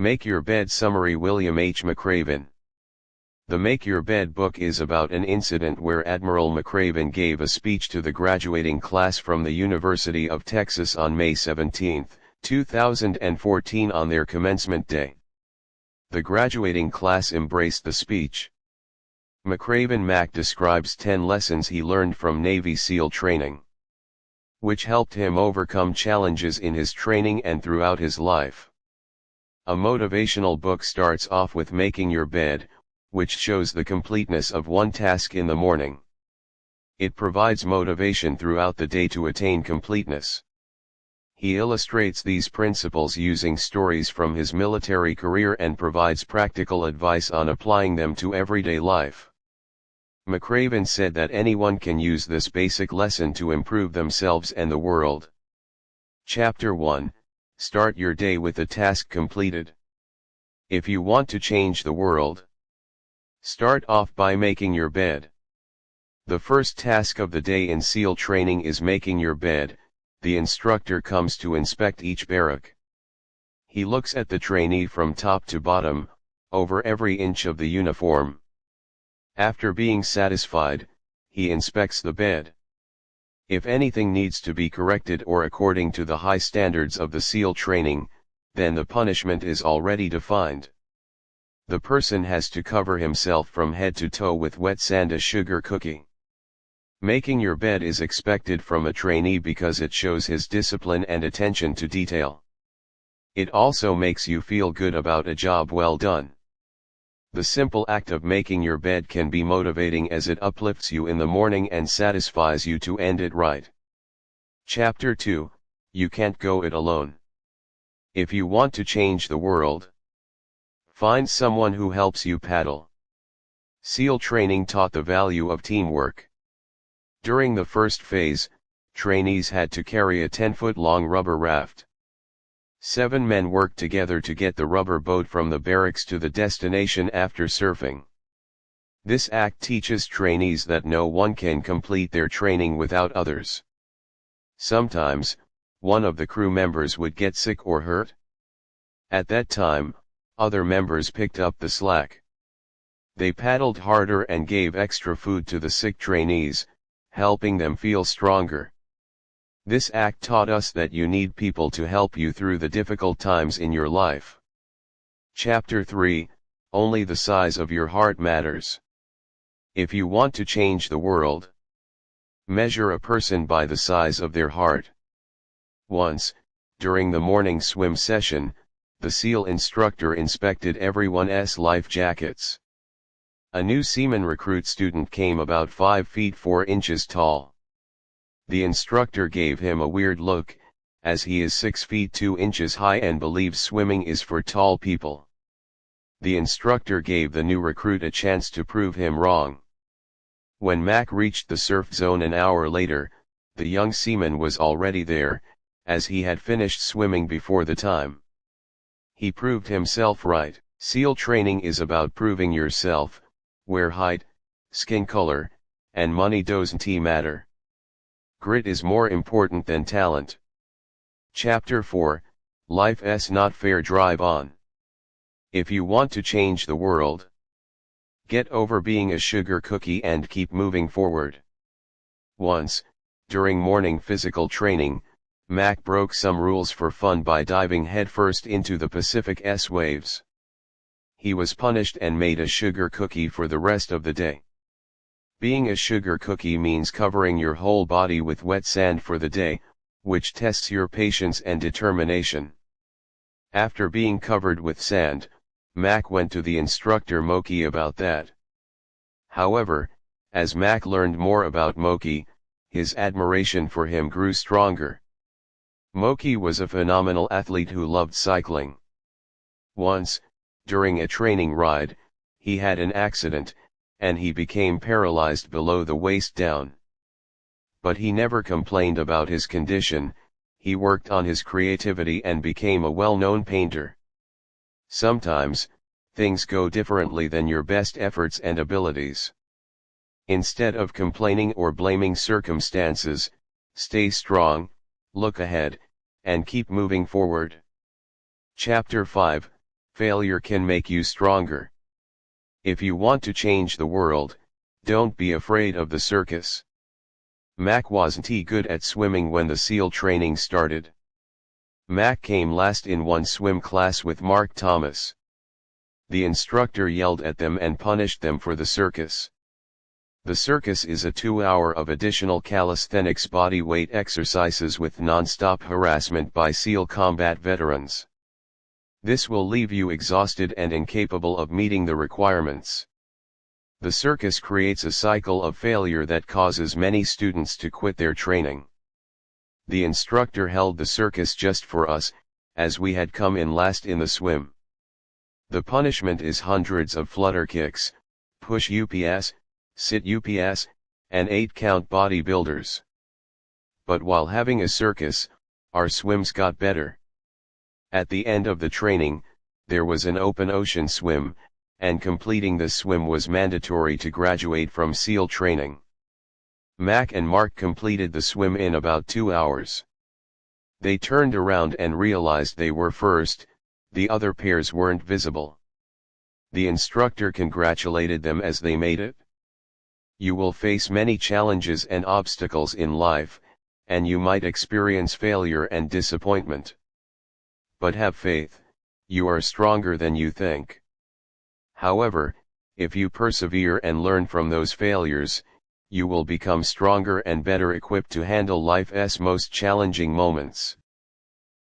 Make Your Bed Summary. William H. McRaven. The Make Your Bed book is about an incident where Admiral McRaven gave a speech to the graduating class from the University of Texas on May 17, 2014 on their commencement day. The graduating class embraced the speech. McRaven Mac describes 10 lessons he learned from Navy SEAL training, which helped him overcome challenges in his training and throughout his life. A motivational book starts off with making your bed, which shows the completeness of one task in the morning. It provides motivation throughout the day to attain completeness. He illustrates these principles using stories from his military career and provides practical advice on applying them to everyday life. McRaven said that anyone can use this basic lesson to improve themselves and the world. Chapter 1. Start your day with a task completed. If you want to change the world, start off by making your bed. The first task of the day in SEAL training is making your bed. The instructor comes to inspect each barrack. He looks at the trainee from top to bottom, over every inch of the uniform. After being satisfied, he inspects the bed. If anything needs to be corrected or according to the high standards of the SEAL training, then the punishment is already defined. The person has to cover himself from head to toe with wet sand, a sugar cookie. Making your bed is expected from a trainee because it shows his discipline and attention to detail. It also makes you feel good about a job well done. The simple act of making your bed can be motivating as it uplifts you in the morning and satisfies you to end it right. Chapter 2. You Can't Go It Alone. If you want to change the world, find someone who helps you paddle. SEAL training taught the value of teamwork. During the first phase, trainees had to carry a 10-foot-long rubber raft. 7 men worked together to get the rubber boat from the barracks to the destination after surfing. This act teaches trainees that no one can complete their training without others. Sometimes, one of the crew members would get sick or hurt. At that time, other members picked up the slack. They paddled harder and gave extra food to the sick trainees, helping them feel stronger. This act taught us that you need people to help you through the difficult times in your life. Chapter 3. Only the size of your heart matters. If you want to change the world, measure a person by the size of their heart. Once, during the morning swim session, the SEAL instructor inspected everyone's life jackets. A new seaman recruit student came about 5 feet 4 inches tall. The instructor gave him a weird look, as he is 6 feet 2 inches high and believes swimming is for tall people. The instructor gave the new recruit a chance to prove him wrong. When Mac reached the surf zone an hour later, the young seaman was already there, as he had finished swimming before the time. He proved himself right. SEAL training is about proving yourself, where height, skin color, and money doesn't matter. Grit is more important than talent. Chapter 4. Life's Not Fair. Drive on. If you want to change the world, get over being a sugar cookie and keep moving forward. Once, during morning physical training, Mac broke some rules for fun by diving headfirst into the Pacific's waves. He was punished and made a sugar cookie for the rest of the day. Being a sugar cookie means covering your whole body with wet sand for the day, which tests your patience and determination. After being covered with sand, Mac went to the instructor Moki about that. However, as Mac learned more about Moki, his admiration for him grew stronger. Moki was a phenomenal athlete who loved cycling. Once, during a training ride, he had an accident, and he became paralyzed below the waist down. But he never complained about his condition. He worked on his creativity and became a well-known painter. Sometimes, things go differently than your best efforts and abilities. Instead of complaining or blaming circumstances, stay strong, look ahead, and keep moving forward. Chapter 5. Failure can make you stronger. If you want to change the world, don't be afraid of the circus. Mac wasn't good at swimming when the SEAL training started. Mac came last in one swim class with Mark Thomas. The instructor yelled at them and punished them for the circus. The circus is a 2 hour of additional calisthenics body weight exercises with non-stop harassment by SEAL combat veterans. This will leave you exhausted and incapable of meeting the requirements. The circus creates a cycle of failure that causes many students to quit their training. The instructor held the circus just for us, as we had come in last in the swim. The punishment is hundreds of flutter kicks, push UPS, sit UPS, and 8-count bodybuilders. But while having a circus, our swims got better. At the end of the training, there was an open ocean swim, and completing this swim was mandatory to graduate from SEAL training. Mac and Mark completed the swim in about 2 hours. They turned around and realized they were first, the other pairs weren't visible. The instructor congratulated them as they made it. You will face many challenges and obstacles in life, and you might experience failure and disappointment. But have faith, you are stronger than you think. However, if you persevere and learn from those failures, you will become stronger and better equipped to handle life's most challenging moments.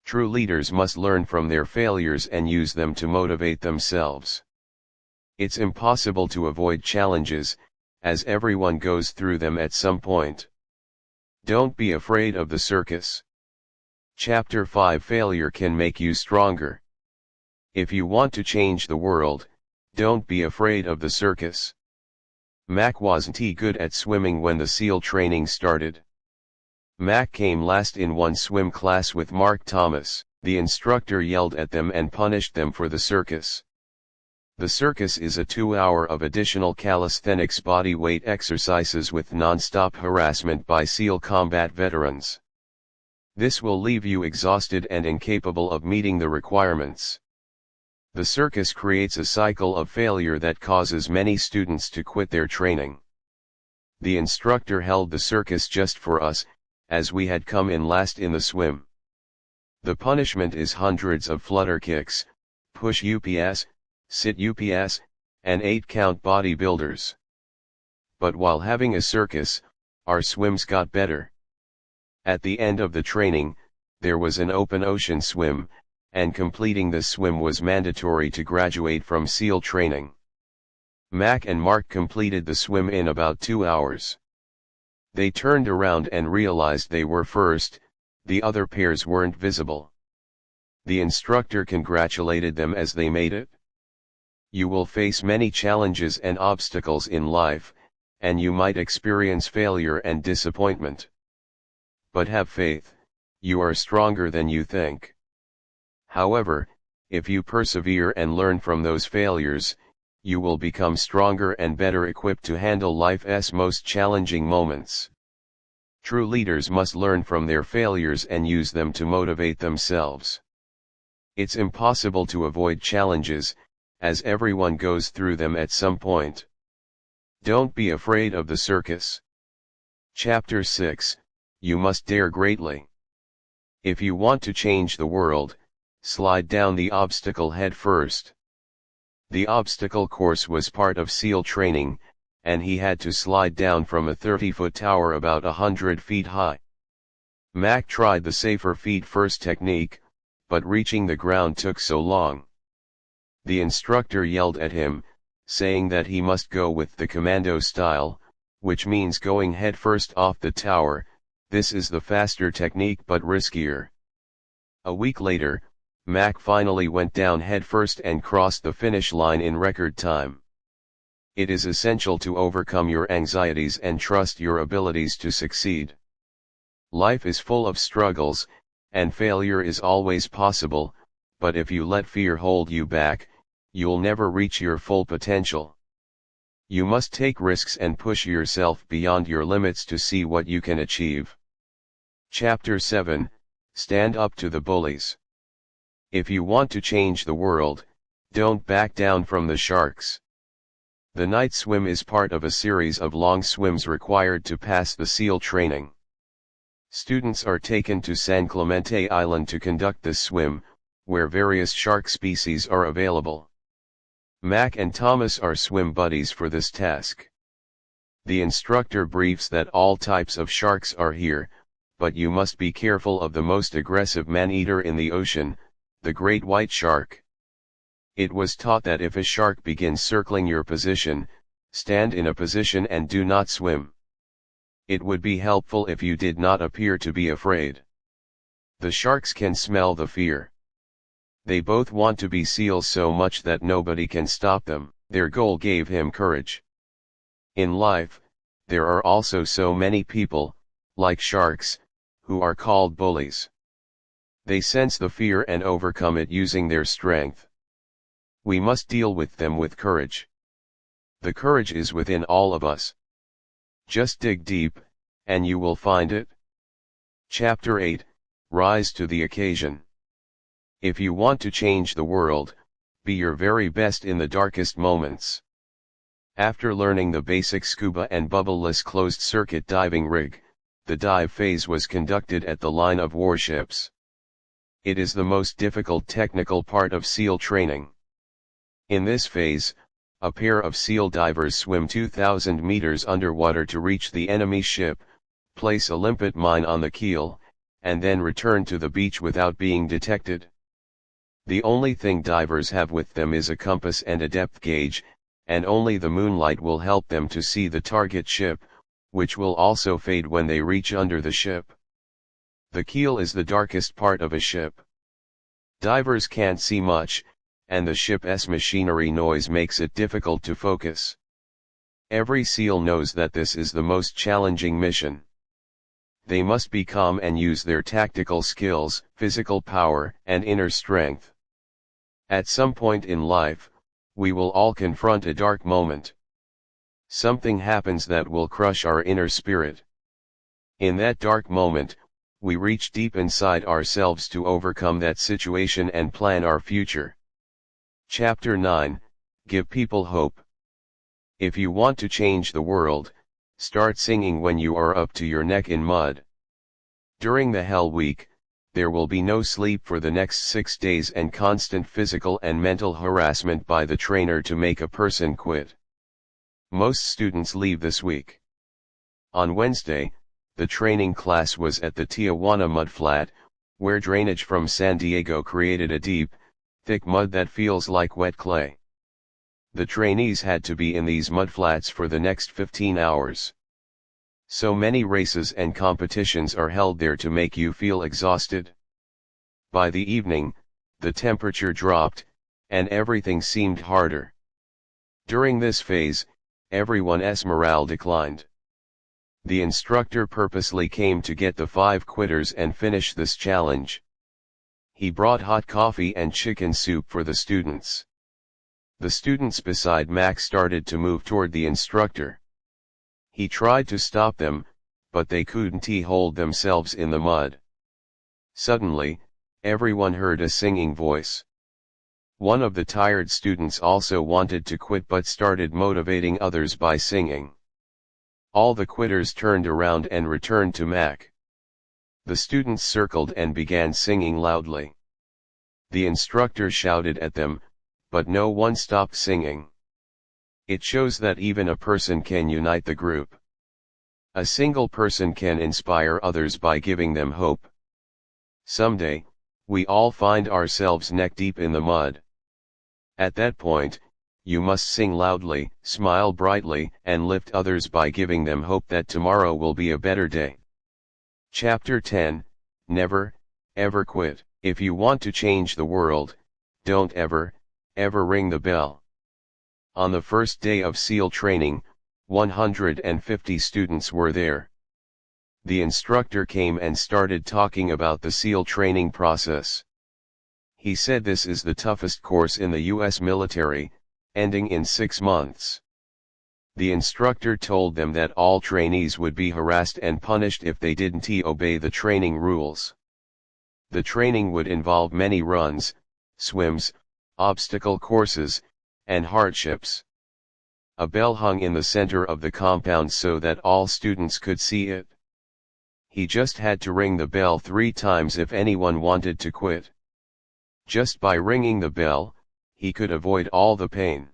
True leaders must learn from their failures and use them to motivate themselves. It's impossible to avoid challenges, as everyone goes through them at some point. Don't be afraid of the circus. Chapter 5: Failure can make you stronger. If you want to change the world, don't be afraid of the circus. Mac wasn't good at swimming when the SEAL training started. Mac came last in one swim class with Mark Thomas. The instructor yelled at them and punished them for the circus. The circus is a 2 hour of additional calisthenics body weight exercises with non-stop harassment by SEAL combat veterans. This will leave you exhausted and incapable of meeting the requirements. The circus creates a cycle of failure that causes many students to quit their training. The instructor held the circus just for us, as we had come in last in the swim. The punishment is hundreds of flutter kicks, push UPS, sit UPS, and 8-count bodybuilders. But while having a circus, our swims got better. At the end of the training, there was an open ocean swim, and completing this swim was mandatory to graduate from SEAL training. Mac and Mark completed the swim in about 2 hours. They turned around and realized they were first, the other pairs weren't visible. The instructor congratulated them as they made it. You will face many challenges and obstacles in life, and you might experience failure and disappointment. But have faith, you are stronger than you think. However, if you persevere and learn from those failures, you will become stronger and better equipped to handle life's most challenging moments. True leaders must learn from their failures and use them to motivate themselves. It's impossible to avoid challenges, as everyone goes through them at some point. Don't be afraid of the circus. Chapter 6: You must dare greatly. If you want to change the world, slide down the obstacle head first. The obstacle course was part of SEAL training, and he had to slide down from a 30-foot tower about 100 feet high. Mac tried the safer feet first technique, but reaching the ground took so long. The instructor yelled at him, saying that he must go with the commando style, which means going head first off the tower. This is the faster technique but riskier. A week later, Mac finally went down head first and crossed the finish line in record time. It is essential to overcome your anxieties and trust your abilities to succeed. Life is full of struggles, and failure is always possible, but if you let fear hold you back, you'll never reach your full potential. You must take risks and push yourself beyond your limits to see what you can achieve. Chapter 7: Stand up to the bullies. If you want to change the world, Don't back down from the sharks. The night swim is part of a series of long swims required to pass the SEAL training. Students are taken to San Clemente Island to conduct this swim, where various shark species are available. Mac and Thomas are swim buddies for this task. The instructor briefs that all types of sharks are here, but you must be careful of the most aggressive man-eater in the ocean, the great white shark. It was taught that if a shark begins circling your position, stand in a position and do not swim. It would be helpful if you did not appear to be afraid. The sharks can smell the fear. They both want to be seals so much that nobody can stop them. Their goal gave him courage. In life, there are also so many people, like sharks, who are called bullies. They sense the fear and overcome it using their strength. We must deal with them with courage. The courage is within all of us. Just dig deep, and you will find it. Chapter 8, Rise to the Occasion. If you want to change the world, be your very best in the darkest moments. After learning the basic scuba and bubbleless closed-circuit diving rig, the dive phase was conducted at the line of warships. It is the most difficult technical part of SEAL training. In this phase, a pair of SEAL divers swim 2,000 meters underwater to reach the enemy ship, place a limpet mine on the keel, and then return to the beach without being detected. The only thing divers have with them is a compass and a depth gauge, and only the moonlight will help them to see the target ship, which will also fade when they reach under the ship. The keel is the darkest part of a ship. Divers can't see much, and the ship's machinery noise makes it difficult to focus. Every SEAL knows that this is the most challenging mission. They must be calm and use their tactical skills, physical power, and inner strength. At some point in life, we will all confront a dark moment. Something happens that will crush our inner spirit. In that dark moment, we reach deep inside ourselves to overcome that situation and plan our future. Chapter 9, Give People Hope. If you want to change the world, start singing when you are up to your neck in mud. During the Hell Week, there will be no sleep for the next 6 days and constant physical and mental harassment by the trainer to make a person quit. Most students leave this week. On Wednesday, the training class was at the Tijuana mudflat, where drainage from San Diego created a deep, thick mud that feels like wet clay. The trainees had to be in these mudflats for the next 15 hours. So many races and competitions are held there to make you feel exhausted. By the evening, the temperature dropped, and everything seemed harder. During this phase, everyone's morale declined. The instructor purposely came to get the 5 quitters and finish this challenge. He brought hot coffee and chicken soup for the students. The students beside Max started to move toward the instructor. He tried to stop them, but they couldn't hold themselves in the mud. Suddenly, everyone heard a singing voice. One of the tired students also wanted to quit but started motivating others by singing. All the quitters turned around and returned to Mac. The students circled and began singing loudly. The instructor shouted at them, but no one stopped singing. It shows that even a person can unite the group. A single person can inspire others by giving them hope. Someday, we all find ourselves neck deep in the mud. At that point, you must sing loudly, smile brightly, and lift others by giving them hope that tomorrow will be a better day. Chapter 10, Never, Ever Quit. If you want to change the world, don't ever ring the bell. On the first day of SEAL training, 150 students were there. The instructor came and started talking about the SEAL training process. He said this is the toughest course in the US military, ending in 6 months. The instructor told them that all trainees would be harassed and punished if they didn't obey the training rules. The training would involve many runs, swims, obstacle courses, and hardships. A bell hung in the center of the compound so that all students could see it. He just had to ring the bell 3 times if anyone wanted to quit. Just by ringing the bell, he could avoid all the pain.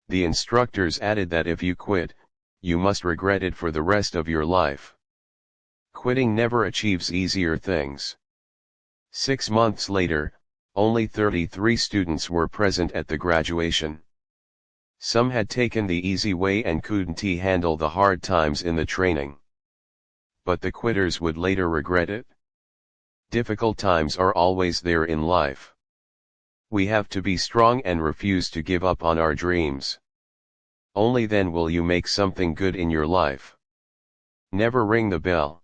The instructors added that if you quit, you must regret it for the rest of your life. Quitting never achieves easier things. 6 months later, only 33 students were present at the graduation. Some had taken the easy way and couldn't handle the hard times in the training. But the quitters would later regret it. Difficult times are always there in life. We have to be strong and refuse to give up on our dreams. Only then will you make something good in your life. Never ring the bell.